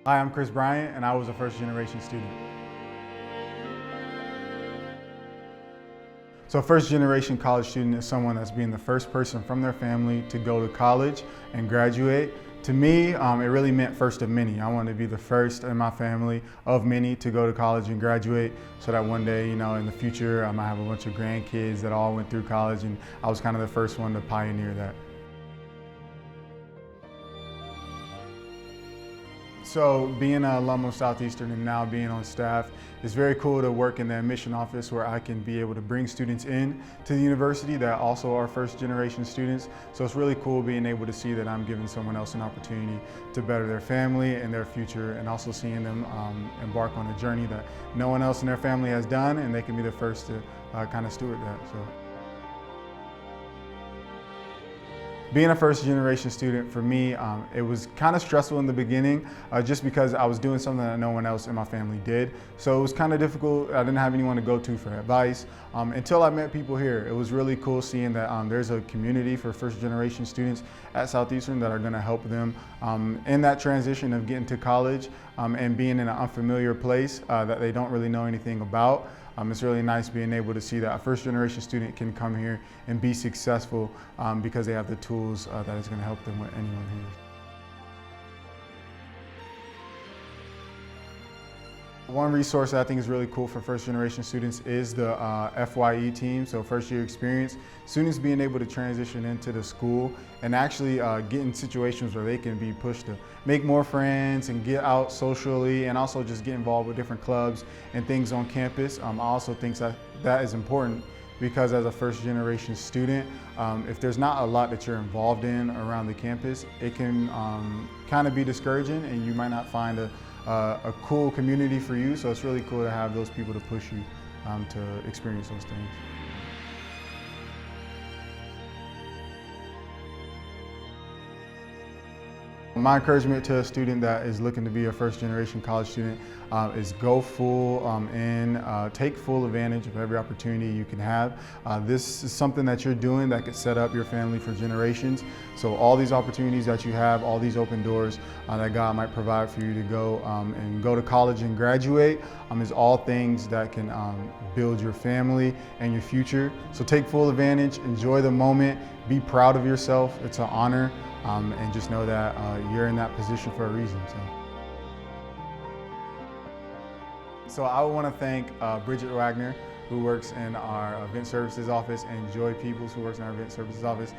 Hi, I'm Bryant, and I was a first-generation student. So a first-generation college student is someone that's being the first person from their family to go to college and graduate. To me, it really meant first of many. I wanted to be the first in my family of many to go to college and graduate so that one day, in the future, I might have a bunch of grandkids that all went through college, and I was kind of the first one to pioneer that. So being an alum of Southeastern and now being on staff, it's very cool to work in the admission office where I can be able to bring students in to the university that also are first generation students. So it's really cool being able to see that I'm giving someone else an opportunity to better their family and their future, and also seeing them embark on a journey that no one else in their family has done, and they can be the first to kind of steward that. So. Being a first generation student, for me, it was kind of stressful in the beginning just because I was doing something that no one else in my family did. So it was kind of difficult. I didn't have anyone to go to for advice until I met people here. It was really cool seeing that there's a community for first generation students at Southeastern that are going to help them in that transition of getting to college and being in an unfamiliar place that they don't really know anything about. It's really nice being able to see that a first generation student can come here and be successful because they have the tools that is going to help them with anyone here. One resource that I think is really cool for first generation students is the FYE Team, so first year experience. Students being able to transition into the school and actually get in situations where they can be pushed to make more friends and get out socially, and also just get involved with different clubs and things on campus. I also think that is important because as a first generation student, if there's not a lot that you're involved in around the campus, it can kind of be discouraging, and you might not find a cool community for you. So it's really cool to have those people to push you to experience those things. My encouragement to a student that is looking to be a first generation college student is go full in, take full advantage of every opportunity you can have. This is something that you're doing that could set up your family for generations. So all these opportunities that you have, all these open doors that God might provide for you to go and go to college and graduate is all things that can build your family and your future. So take full advantage, enjoy the moment, be proud of yourself. It's an honor. And just know that you're in that position for a reason. So I want to thank Bridget Wagner, who works in our event services office, and Joy Peoples, who works in our event services office.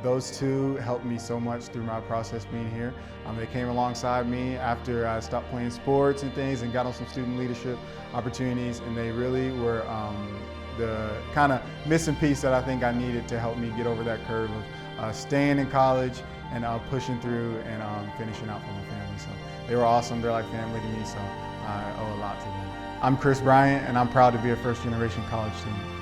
Those two helped me so much through my process being here. They came alongside me after I stopped playing sports and things and got on some student leadership opportunities, and they really were the kind of missing piece that I think I needed to help me get over that curve of staying in college and pushing through and finishing out for my family. So they were awesome. They're like family to me, so I owe a lot to them. I'm Bryant, and I'm proud to be a first generation college student.